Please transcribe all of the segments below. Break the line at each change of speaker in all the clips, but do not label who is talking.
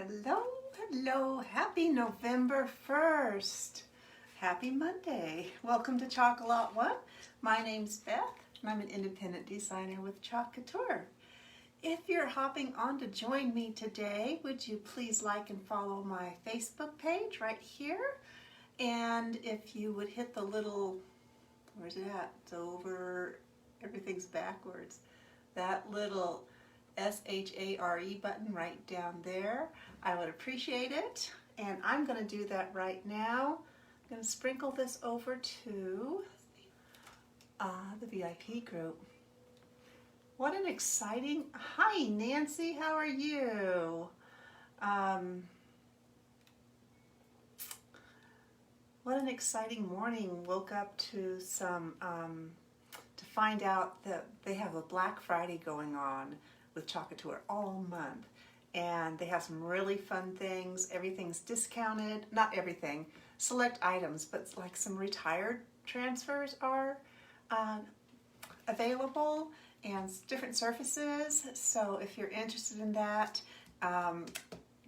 Hello, hello, happy November 1st. Happy Monday. Welcome to Chocolate One. My name's Beth and I'm an independent designer with Couture. If you're hopping on to join me today, would you please like and follow my Facebook page right here? And if you would hit the little, where's it at? It's over, everything's backwards. That little SHARE button right down there. I would appreciate it, and I'm going to do that right now. I'm going to sprinkle this over to the VIP group. What an exciting, hi Nancy, how are you? What an exciting morning. Woke up to some, to find out that they have a Black Friday going on with Couture all month, and they have some really fun things. Everything's discounted, not everything, select items, but like some retired transfers are available and different surfaces. So if you're interested in that,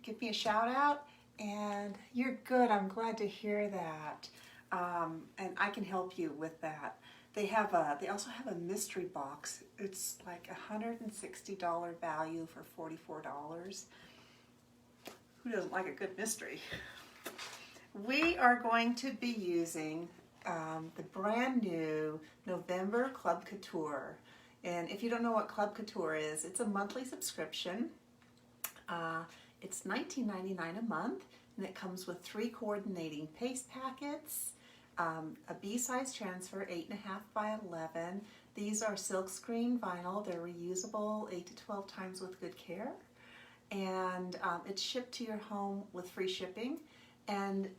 give me a shout out. And you're good, I'm glad to hear that, and I can help you with that. They also have a mystery box. It's like $160 value for $44. Who doesn't like a good mystery? We are going to be using the brand new November Club Couture. And if you don't know what Club Couture is, it's a monthly subscription. It's $19.99 a month, and it comes with 3 coordinating paste packets, a B-size transfer, 8.5 by 11. These are silkscreen vinyl. They're reusable 8 to 12 times with good care. And it's shipped to your home with free shipping. And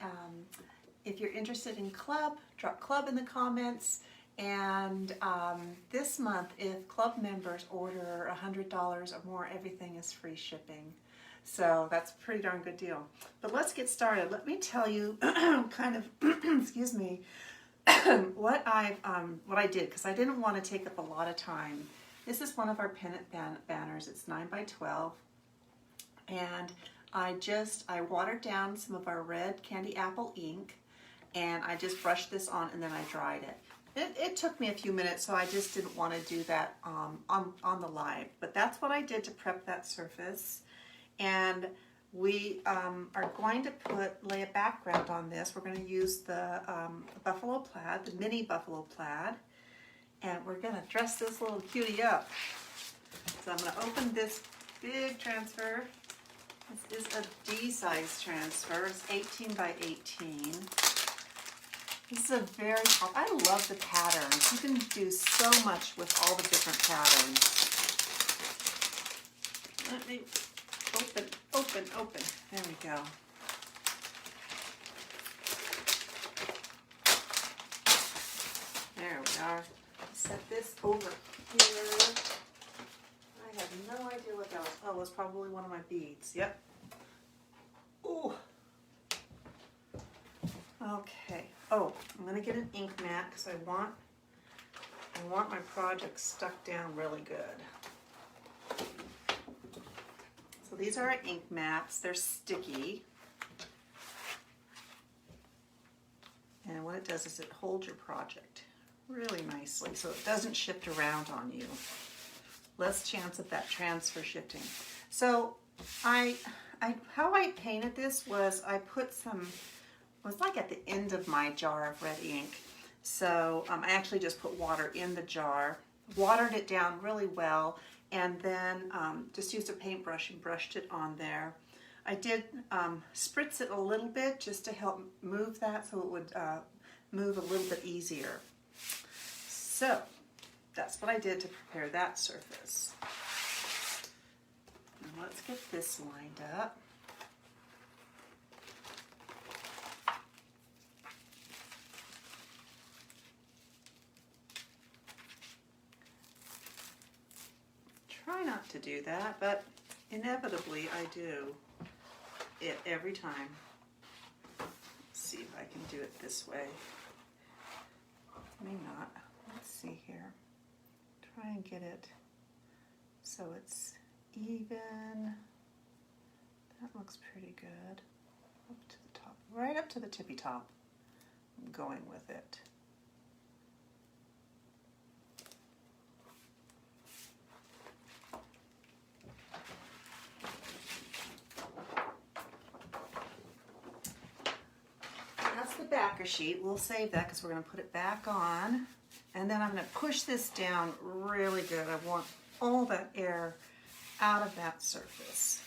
if you're interested in club, drop club in the comments. And this month, if club members order $100 or more, everything is free shipping. So that's a pretty darn good deal. But let's get started. Let me tell you kind of, excuse me, what I did, because I didn't want to take up a lot of time. This is one of our pennant banners. It's 9 by 12. And I watered down some of our red candy apple ink, and I just brushed this on, and then I dried it. It took me a few minutes, so I just didn't want to do that on the live. But that's what I did to prep that surface. And we are going to lay a background on this. We're going to use the buffalo plaid, the mini buffalo plaid, and we're going to dress this little cutie up. So I'm going to open this big transfer. This is a D-size transfer. It's 18 by 18. This is a very, I love the patterns. You can do so much with all the different patterns. Let me open. There we go. There we are. Set this over here. I have no idea what that was. Oh, it was probably one of my beads. Yep. Ooh. Okay. Oh, I'm going to get an ink mat because I want my project stuck down really good. So these are our ink mats. They're sticky. And what it does is it holds your project really nicely so it doesn't shift around on you. Less chance of that transfer shifting. So how I painted this was I put some, it was like at the end of my jar of red ink. So I actually just put water in the jar, watered it down really well, and then just used a paintbrush and brushed it on there. I did spritz it a little bit just to help move that so it would move a little bit easier. So that's what I did to prepare that surface. Now let's get this lined up. Try not to do that, but inevitably I do it every time. Let's see if I can do it this way. Maybe not. Let's see here. Try and get it so it's even. That looks pretty good. Up to the top, right up to the tippy top. I'm going with it. That's the backer sheet. We'll save that because we're going to put it back on. And then I'm going to push this down really good. I want all that air out of that surface.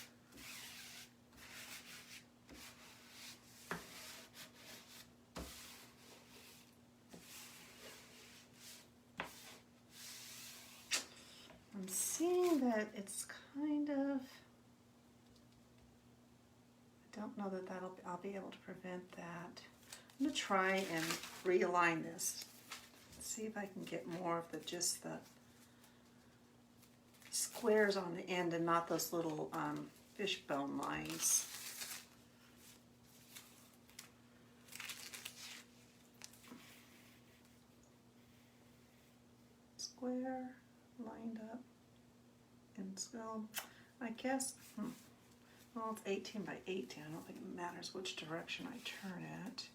I'm seeing that it's kind of, I don't know that I'll be able to prevent that. I'm going to try and realign this. See if I can get more of just the squares on the end and not those little fishbone lines. Square, lined up, and so I guess, well, it's 18 by 18. I don't think it matters which direction I turn it.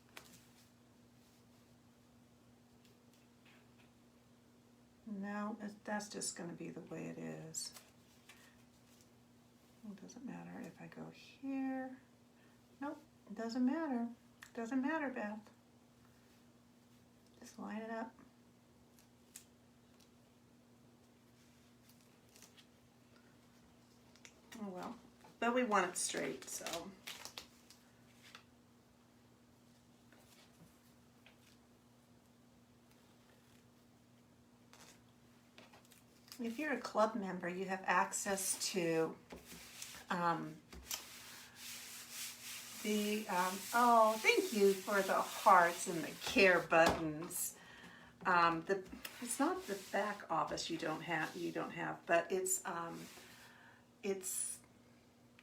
No, that's just going to be the way it is. It doesn't matter if I go here. Nope, it doesn't matter. It doesn't matter, Beth. Just line it up. Oh well, but we want it straight, so. If you're a club member, you have access to oh, thank you for the hearts and the care buttons. It's not the back office you don't have, but it's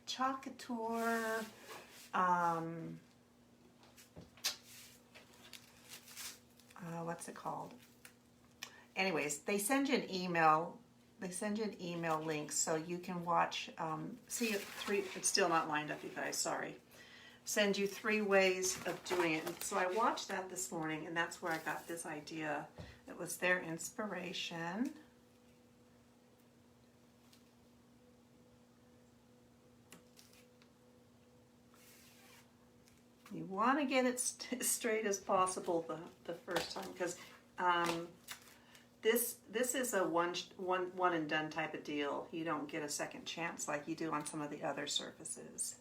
Couture. What's it called? Anyways, they send you an email. They send you an email link so you can watch. See, it's still not lined up, you guys. Sorry. Send you 3 ways of doing it. And so I watched that this morning, and that's where I got this idea. It was their inspiration. You want to get it straight as possible the first time, because this is a one and done type of deal. You don't get a second chance like you do on some of the other surfaces.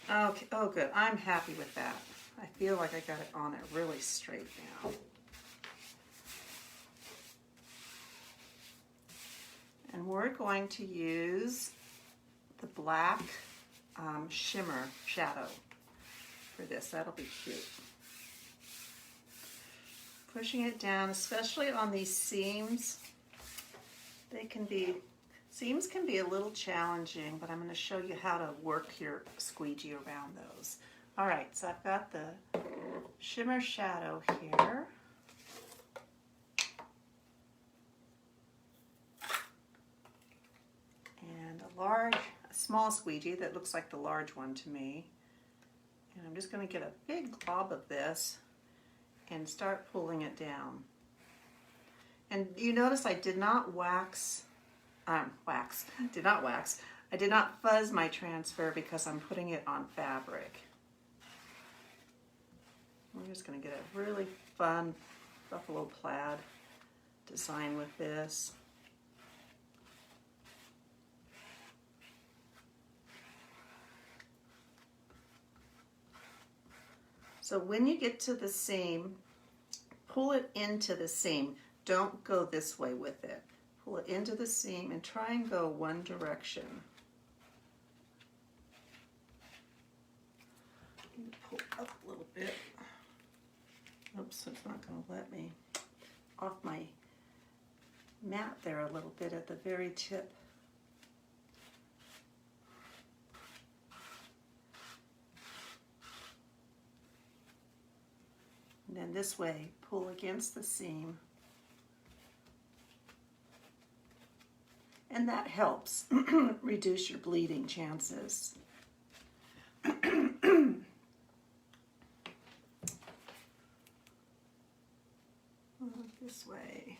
Okay, oh good, I'm happy with that. I feel like I got it on there really straight now. And we're going to use the black shimmer shadow for this. That'll be cute. Pushing it down, especially on these seams. Seams can be a little challenging, but I'm going to show you how to work your squeegee around those. All right, so I've got the shimmer shadow here. And a small squeegee that looks like the large one to me. And I'm just going to get a big glob of this and start pulling it down. And you notice I did not I did not fuzz my transfer because I'm putting it on fabric. I'm just going to get a really fun buffalo plaid design with this. So when you get to the seam, pull it into the seam. Don't go this way with it. Pull it into the seam and try and go one direction. Pull up a little bit. Oops, it's not going to let me. Off my mat there a little bit at the very tip. And then this way, pull against the seam. and that helps reduce your bleeding chances. This way.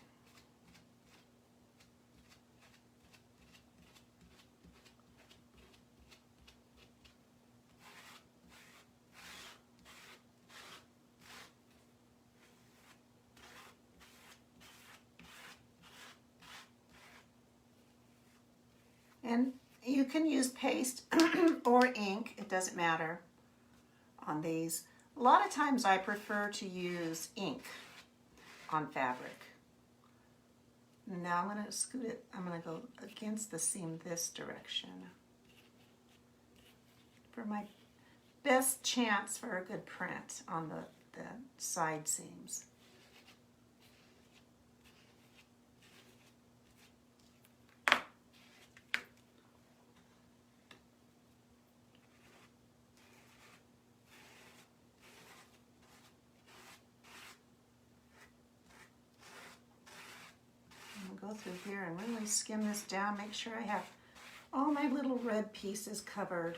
And you can use paste or ink, it doesn't matter on these. A lot of times I prefer to use ink on fabric. Now I'm going to scoot it, I'm going to go against the seam this direction for my best chance for a good print on the side seams. Go through here and really skim this down, make sure I have all my little red pieces covered.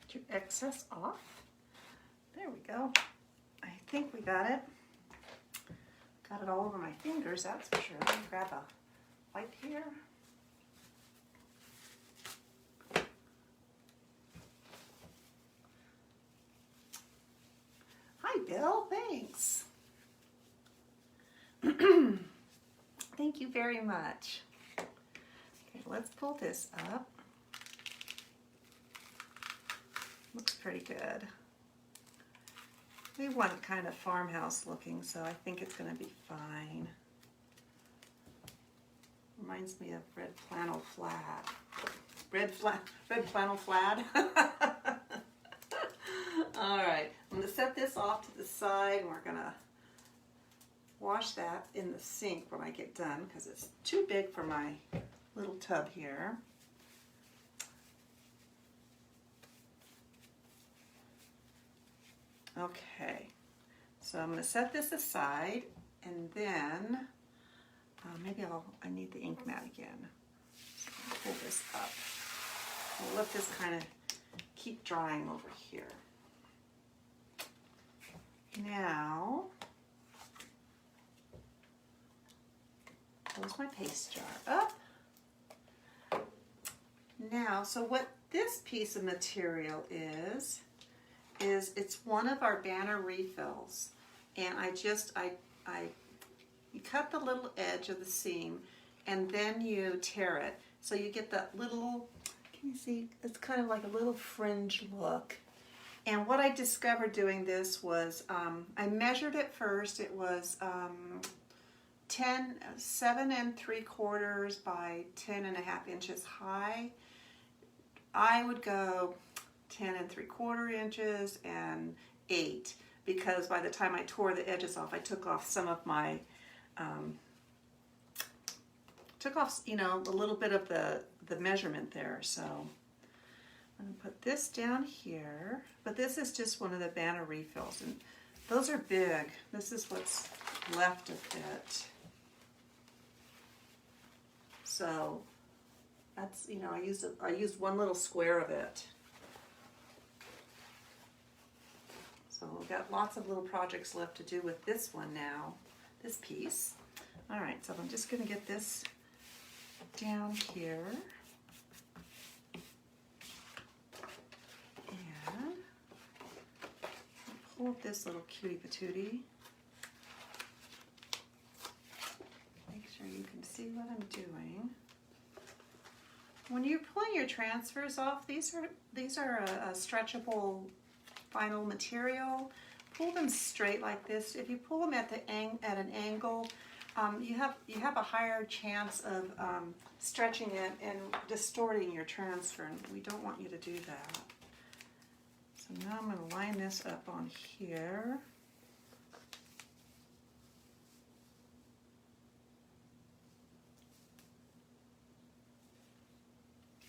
Get your excess off. There we go. I think we got it. Got it all over my fingers, that's for sure. Let me grab a wipe here. Bill, thanks. Thank you very much. Okay, let's pull this up. Looks pretty good. We want kind of farmhouse looking, so I think it's going to be fine. Reminds me of red flannel flat. Red flannel flat. All right, I'm going to set this off to the side, and we're going to wash that in the sink when I get done because it's too big for my little tub here. Okay, so I'm going to set this aside, and then maybe I need the ink mat again. So I'll pull this up. I'll let this kind of keep drying over here. Now, close my paste jar up. Now, so what this piece of material is it's one of our banner refills, and you cut the little edge of the seam, and then you tear it, so you get that little, can you see, it's kind of like a little fringe look. And what I discovered doing this was, I measured it first. It was 7 3/4 by 10.5 inches high. I would go 10 3/4 inches and 8, because by the time I tore the edges off, I took off some of my, you know, a little bit of the measurement there. So I'm going to put this down here, but this is just one of the banner refills, and those are big. This is what's left of it. So that's, you know, I used one little square of it. So we've got lots of little projects left to do with this one now, this piece. All right, so I'm just going to get this down here. And pull up this little cutie patootie. Make sure you can see what I'm doing. When you're pulling your transfers off, these are a stretchable vinyl material. Pull them straight like this. If you pull them at an angle, you have a higher chance of stretching it and distorting your transfer, and we don't want you to do that. So now I'm going to line this up on here.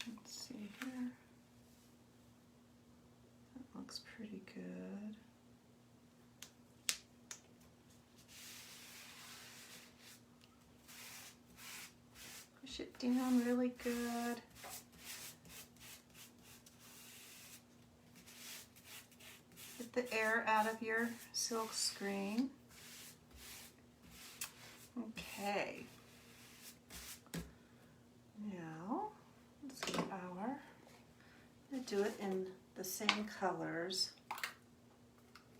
Let's see here. looks pretty good. Push it down really good. Get the air out of your silk screen. Okay. Now, let's get our, I'm going to do it in the same colors,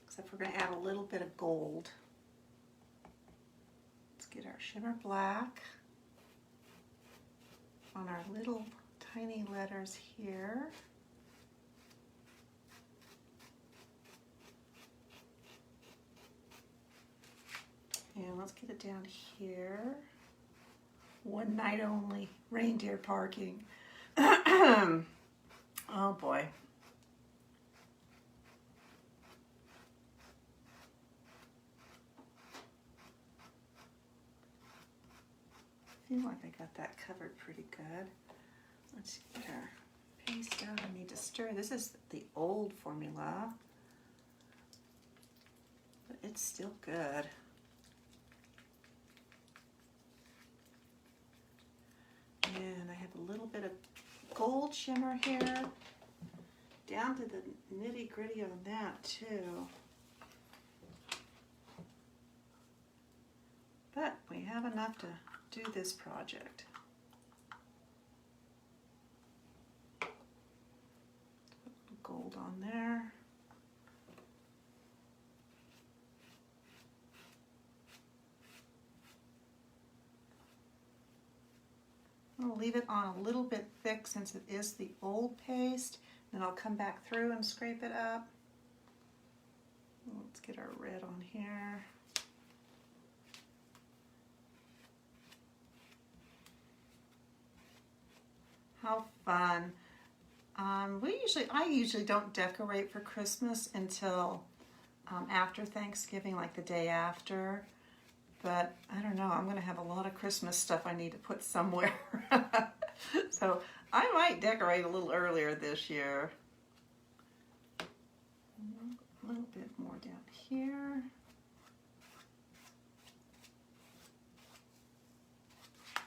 except we're going to add a little bit of gold. Let's get our shimmer black on our little tiny letters here. And let's get it down here. One night only, reindeer parking. Oh boy. I feel like I got that covered pretty good. Let's get our paste out. I need to stir. This is the old formula, but it's still good. And I have a little bit of gold shimmer here, down to the nitty gritty on that too. But we have enough to do this project. Put a little gold on there. I'll leave it on a little bit thick since it is the old paste. Then I'll come back through and scrape it up. Let's get our red on here. How fun. I usually don't decorate for Christmas until after Thanksgiving, like the day after. But I don't know, I'm going to have a lot of Christmas stuff I need to put somewhere. So I might decorate a little earlier this year. A little bit more down here.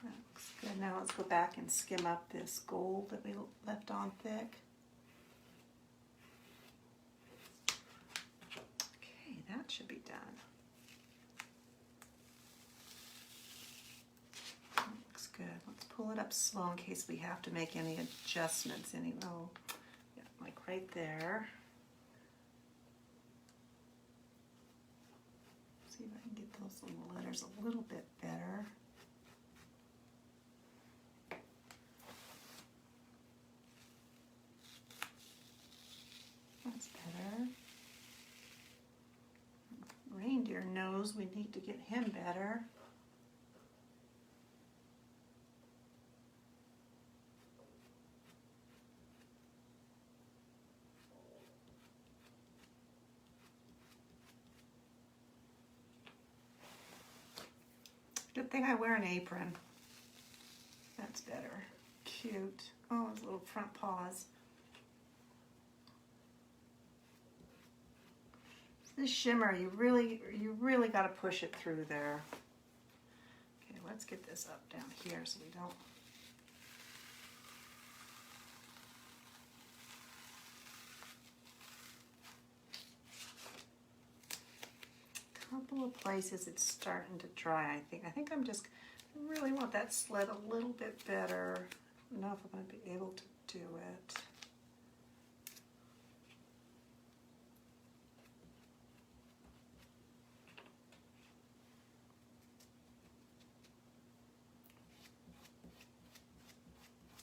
That looks good. Now let's go back and skim up this gold that we left on thick. Okay, that should be done. Good. Let's pull it up slow in case we have to make any adjustments. Oh, yeah, like right there. See if I can get those little letters a little bit better. That's better. Reindeer nose, we need to get him better. Good thing I wear an apron. That's better. Cute. Oh, his little front paws. This shimmer, you really got to push it through there. Okay, let's get this up down here so we don't. Couple of places it's starting to dry, I think I really want that sled a little bit better. I don't know if I'm going to be able to do it.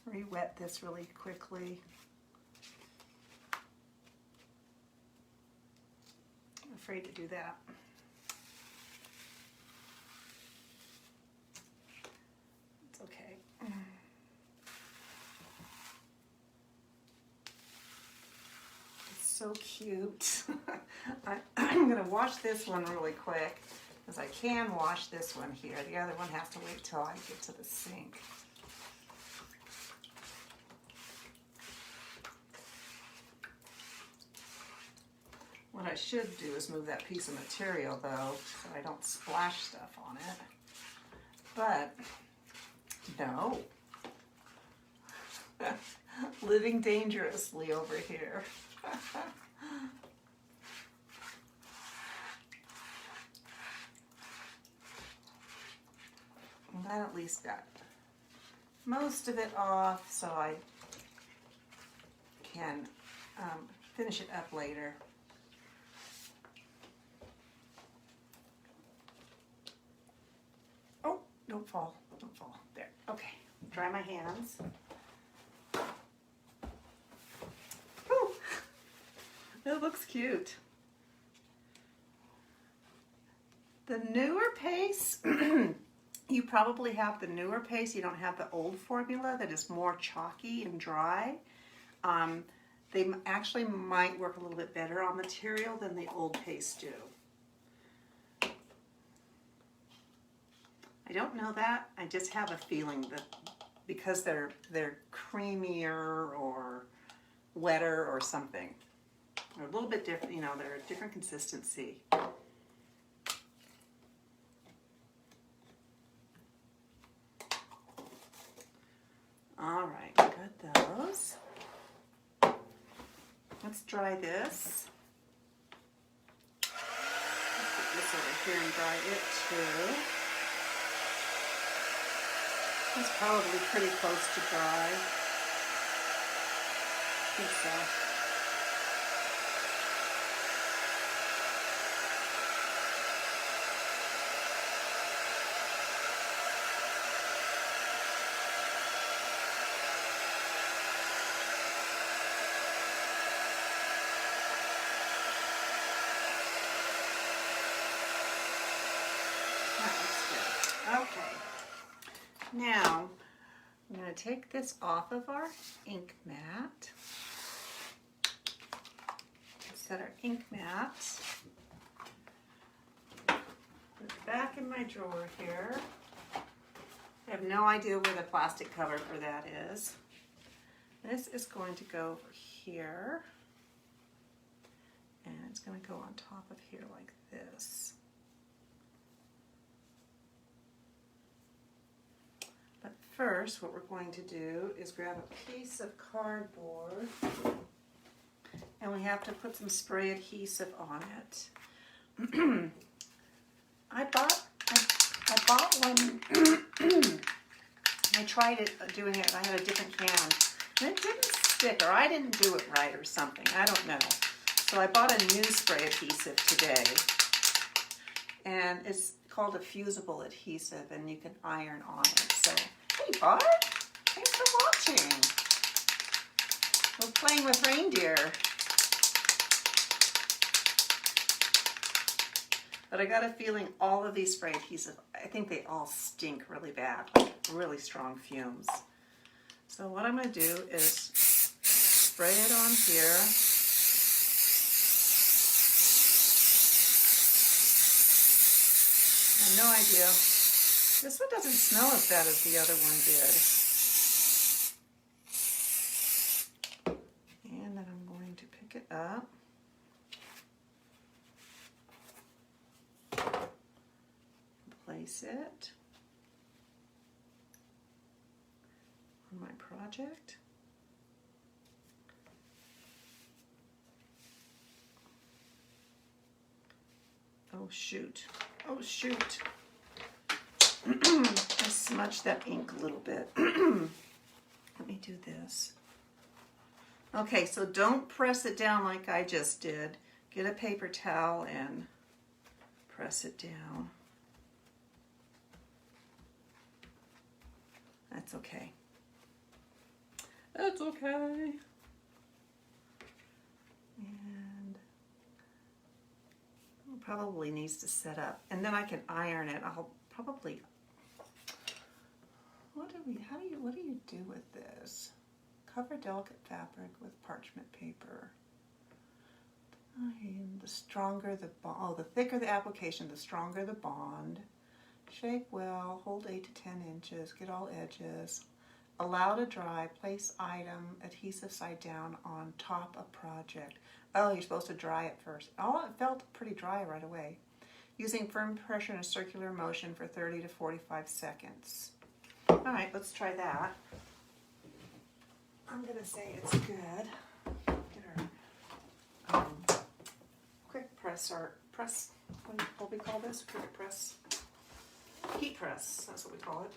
Re-wet this really quickly. I'm afraid to do that. So cute. I'm going to wash this one really quick because I can wash this one here. The other one has to wait till I get to the sink. I should do is move that piece of material though, so I don't splash stuff on it. But no. Living dangerously over here. And that at least got most of it off, so I can finish it up later. Oh, don't fall, don't fall. There, okay, dry my hands. Whew. It looks cute. The newer paste, you probably have the newer paste. You don't have the old formula that is more chalky and dry. They actually might work a little bit better on material than the old paste do. I don't know that. I just have a feeling that because they're creamier or wetter or something. They're a little bit different, you know, they're a different consistency. All right, got those. Let's dry this. Let's put this over here and dry it too. It's probably pretty close to dry. I think so. Okay, now I'm going to take this off of our ink mat. Set our ink mat. Put it back in my drawer here. I have no idea where the plastic cover for that is. This is going to go over here. And it's going to go on top of here like this. But first, what we're going to do is grab a piece of cardboard, and we have to put some spray adhesive on it. I bought one. I tried it doing it. I had a different can, and it didn't stick, or I didn't do it right, or something. I don't know. So I bought a new spray adhesive today, and it's called a fusible adhesive, and you can iron on it. So, hey Bart, thanks for watching. We're playing with reindeer. But I got a feeling all of these spray adhesive, I think they all stink really bad, like really strong fumes. So what I'm going to do is spray it on here. I have no idea. This one doesn't smell as bad as the other one did. And then I'm going to pick it up. Place it on my project. Oh shoot. Oh shoot. I smudged that ink a little bit. Let me do this. Okay, so don't press it down like I just did. Get a paper towel and press it down. That's okay. That's okay. And it probably needs to set up. And then I can iron it. I'll probably, what do you do with this? Cover delicate fabric with parchment paper. And the stronger the bond, oh, the thicker the application, the stronger the bond. Shake well, hold 8 to 10 inches, get all edges. Allow to dry, place item, adhesive side down on top of project. Oh, you're supposed to dry it first. Oh, it felt pretty dry right away. Using firm pressure and a circular motion for 30 to 45 seconds. All right, let's try that. I'm gonna say it's good. Get our quick press, or press, what do we call this? Quick press? Heat press, that's what we call it.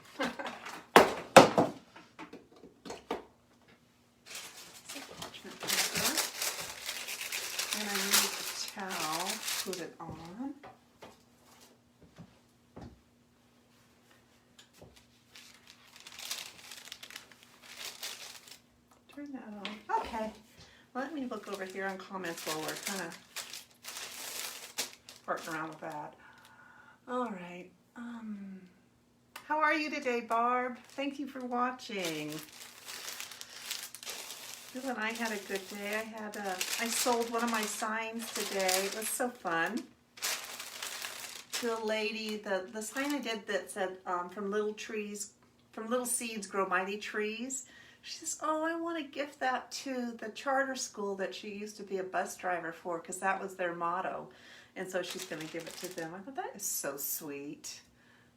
And I need a towel to put it on. Turn that on. Okay, let me look over here on comments while we're kind of farting around with that. All right. How are you today, Barb? Thank you for watching. Bill and I had a good day. I sold one of my signs today. It was so fun. To a lady, the sign I did that said from little seeds grow mighty trees. She says, oh, I want to gift that to the charter school that she used to be a bus driver for, because that was their motto. And so she's going to give it to them. I thought, that is so sweet.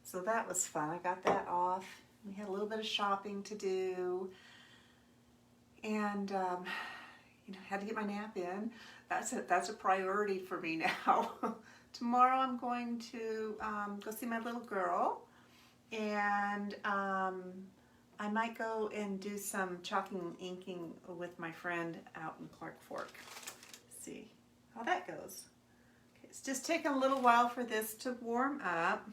So that was fun. I got that off. We had a little bit of shopping to do. And, had to get my nap in. That's a priority for me now. Tomorrow I'm going to go see my little girl. And I might go and do some chalking and inking with my friend out in Clark Fork. See how that goes. Okay, it's just taking a little while for this to warm up.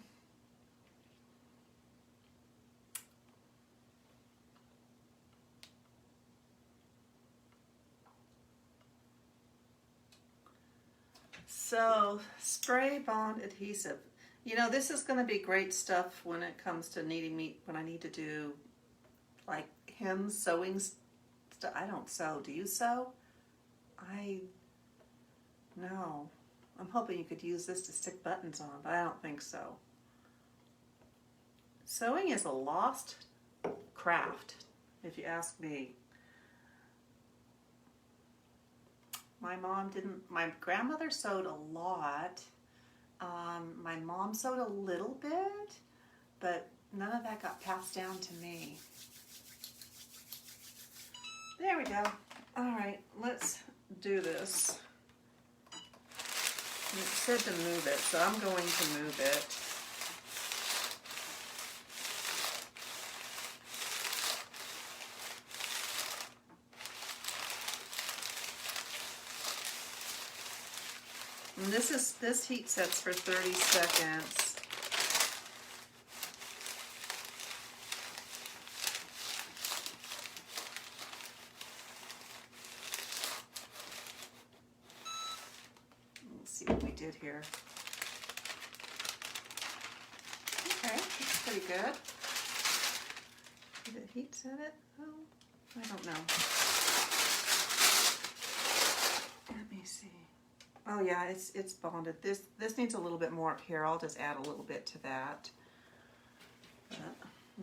So, spray bond adhesive. You know, this is going to be great stuff when it comes to when I need to do like hems, sewing stuff. I don't sew. Do you sew? No. I'm hoping you could use this to stick buttons on, but I don't think so. Sewing is a lost craft, if you ask me. My grandmother sewed a lot. My mom sewed a little bit, but none of that got passed down to me. There we go. All right, let's do this. And it said to move it, so I'm going to move it. And this heat sets for 30 seconds. Let's see what we did here. Okay, that's pretty good. Did it heat set it? Oh, I don't know. Let me see. Oh yeah, it's bonded. This needs a little bit more up here. I'll just add a little bit to that. But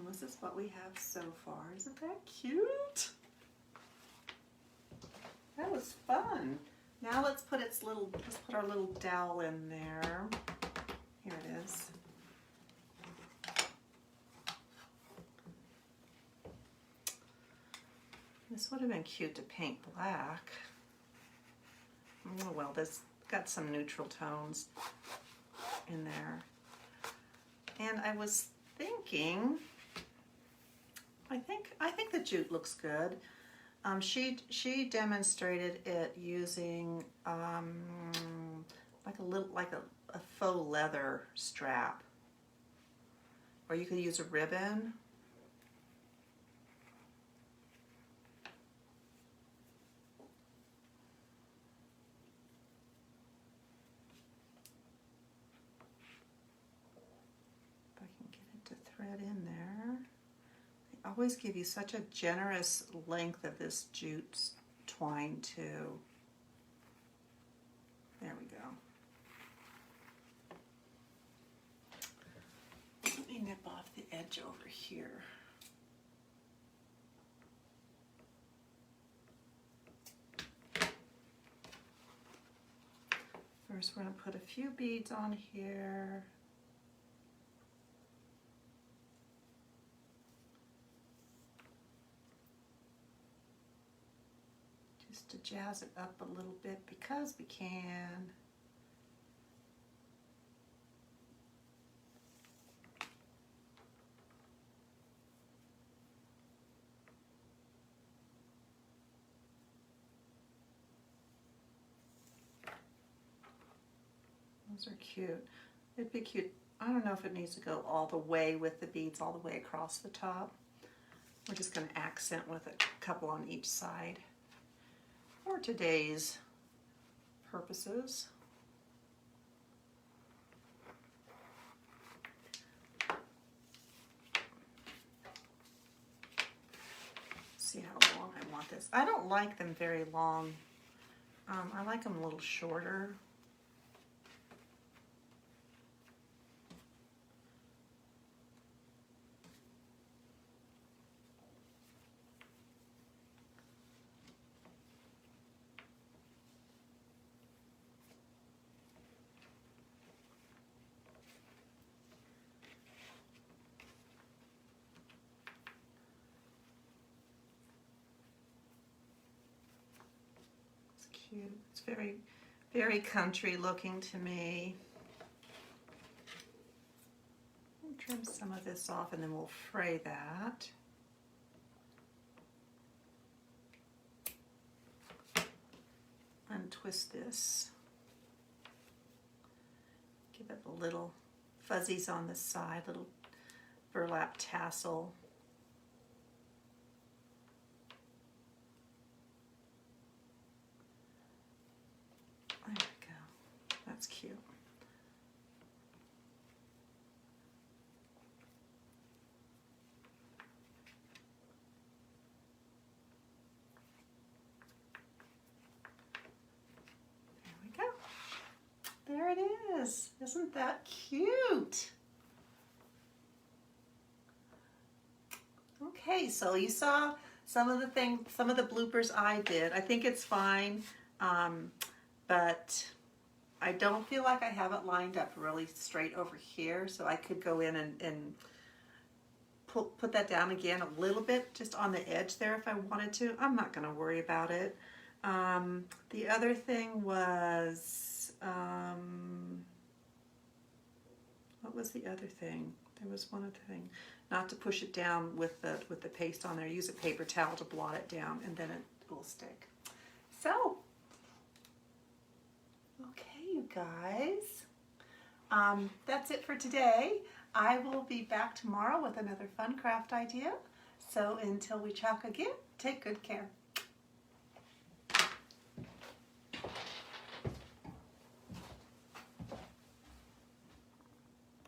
this is what we have so far. Isn't that cute? That was fun. Now let's put our little dowel in there. Here it is. This would have been cute to paint black. Oh well, this got some neutral tones in there. And I was thinking, I think the jute looks good. She demonstrated it using like a faux leather strap, or you could use a ribbon. Thread in there. They always give you such a generous length of this jute twine too. There we go. Let me nip off the edge over here. First we're going to put a few beads on here. Just to jazz it up a little bit because we can. Those are cute. It'd be cute. I don't know if it needs to go all the way with the beads, all the way across the top. We're just going to accent with a couple on each side for today's purposes. See how long I want this. I don't like them very long. I like them a little shorter. It's very, very country looking to me. I'll trim some of this off and then we'll fray that. Untwist this. Give it a little fuzzies on the side, little burlap tassel. There we go. That's cute. There we go. There it is. Isn't that cute? Okay, so you saw some of the things, some of the bloopers I did. I think it's fine. But I don't feel like I have it lined up really straight over here, so I could go in and put that down again a little bit just on the edge there if I wanted to. I'm not going to worry about it. The other thing was, what was the other thing? There was one other thing. Not to push it down with the paste on there. Use a paper towel to blot it down and then it will stick. So, okay, you guys, that's it for today. I will be back tomorrow with another fun craft idea. So until we talk again, take good care.